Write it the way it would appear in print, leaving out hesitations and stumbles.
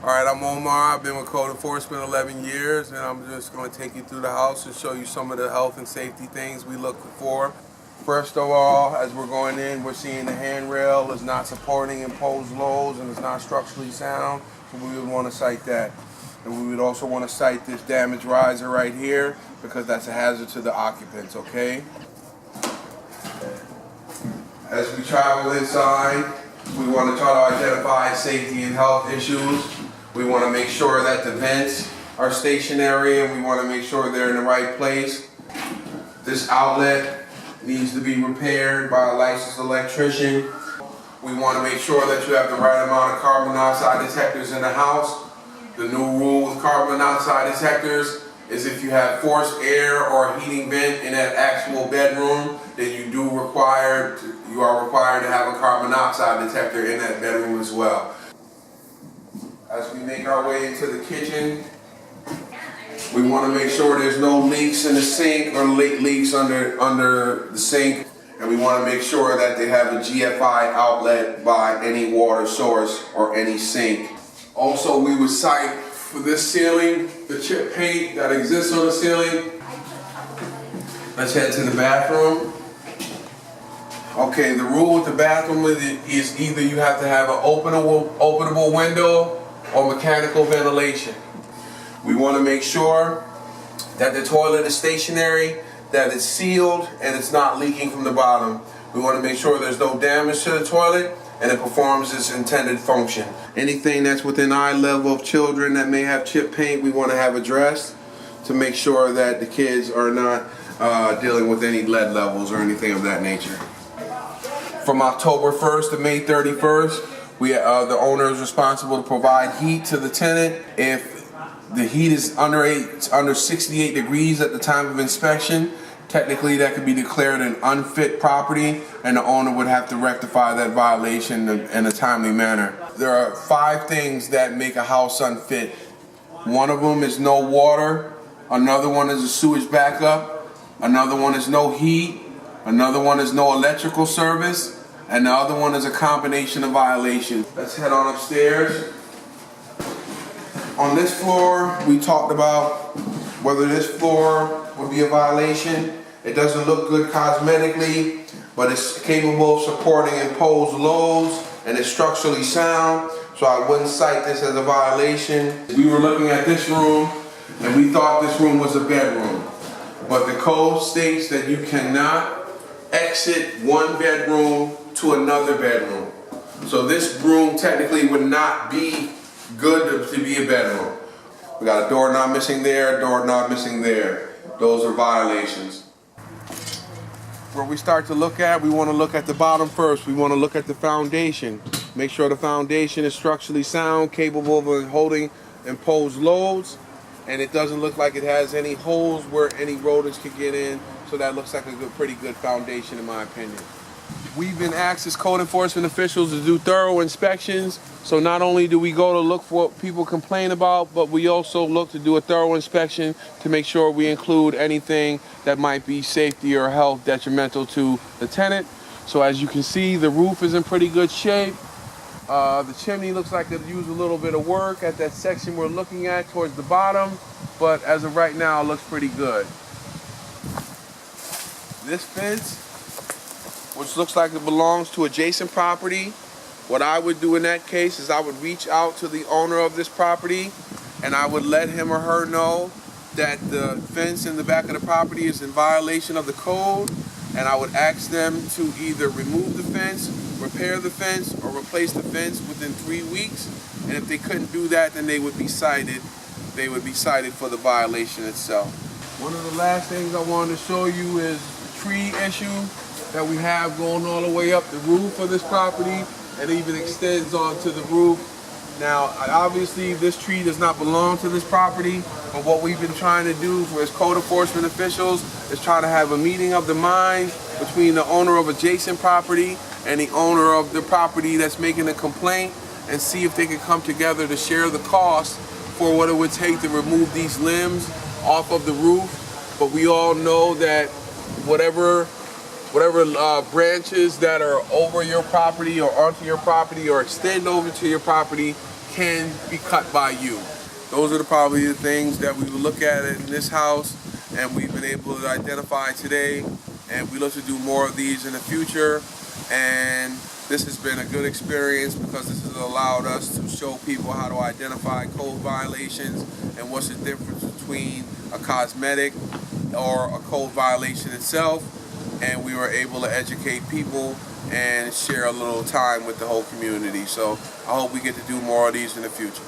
All right, I'm Omar. I've been with code enforcement 11 years, and I'm just going to take you through the house and show you some of the health and safety things we look for. First of all, as we're going in, we're seeing the handrail is not supporting imposed loads and it's not structurally sound, so we would want to cite that. And we would also want to cite this damaged riser right here because that's a hazard to the occupants, okay? As we travel inside, we want to try to identify safety and health issues. We want to make sure that the vents are stationary and we want to make sure they're in the right place. This outlet needs to be repaired by a licensed electrician. We want to make sure that you have the right amount of carbon monoxide detectors in the house. The new rule with carbon monoxide detectors is if you have forced air or heating vent in that actual bedroom, then you are required to have a carbon monoxide detector in that bedroom as well. As we make our way into the kitchen, we want to make sure there's no leaks in the sink or leaks under the sink. And we want to make sure that they have a GFI outlet by any water source or any sink. Also, we would cite for this ceiling, the chip paint that exists on the ceiling. Let's head to the bathroom. Okay, the rule with the bathroom is either you have to have an openable window or mechanical ventilation. We want to make sure that the toilet is stationary, that it's sealed, and it's not leaking from the bottom. We want to make sure there's no damage to the toilet and it performs its intended function. Anything that's within eye level of children that may have chip paint, we want to have addressed to make sure that the kids are not dealing with any lead levels or anything of that nature. From October 1st to May 31st, the owner is responsible to provide heat to the tenant. If the heat is under 68 degrees at the time of inspection, technically that could be declared an unfit property and the owner would have to rectify that violation in a timely manner. There are 5 things that make a house unfit. One of them is no water, another one is a sewage backup, another one is no heat, another one is no electrical service, and the other one is a combination of violations. Let's head on upstairs. On this floor, we talked about whether this floor would be a violation. It doesn't look good cosmetically, but it's capable of supporting imposed loads and it's structurally sound, so I wouldn't cite this as a violation. We were looking at this room and we thought this room was a bedroom, but the code states that you cannot exit one bedroom to another bedroom. So this room technically would not be good to be a bedroom. We got a doorknob missing there, doorknob missing there. Those are violations. Where we start to look at, we want to look at the bottom first. We want to look at the foundation. Make sure the foundation is structurally sound, capable of holding imposed loads, and it doesn't look like it has any holes where any rodents could get in. So that looks like a pretty good foundation in my opinion. We've been asked as code enforcement officials to do thorough inspections. So not only do we go to look for what people complain about, but we also look to do a thorough inspection to make sure we include anything that might be safety or health detrimental to the tenant. So as you can see, the roof is in pretty good shape. The chimney looks like it used a little bit of work at that section we're looking at towards the bottom, but as of right now, it looks pretty good. This fence, which looks like it belongs to adjacent property, what I would do in that case is I would reach out to the owner of this property and I would let him or her know that the fence in the back of the property is in violation of the code, and I would ask them to either remove the fence, repair the fence, or replace the fence within 3 weeks. And if they couldn't do that, then they would be cited. They would be cited for the violation itself. One of the last things I wanted to show you is the tree issue that we have going all the way up the roof of this property and even extends onto the roof. Now, obviously this tree does not belong to this property, but what we've been trying to do as code enforcement officials is try to have a meeting of the minds between the owner of adjacent property and the owner of the property that's making a complaint and see if they can come together to share the cost for what it would take to remove these limbs off of the roof. But we all know that whatever branches that are over your property or onto your property or extend over to your property can be cut by you. Those are probably the things that we will look at in this house, and we've been able to identify today, and we look to do more of these in the future. And this has been a good experience because this has allowed us to show people how to identify code violations and what's the difference between a cosmetic or a code violation itself. And we were able to educate people and share a little time with the whole community. So I hope we get to do more of these in the future.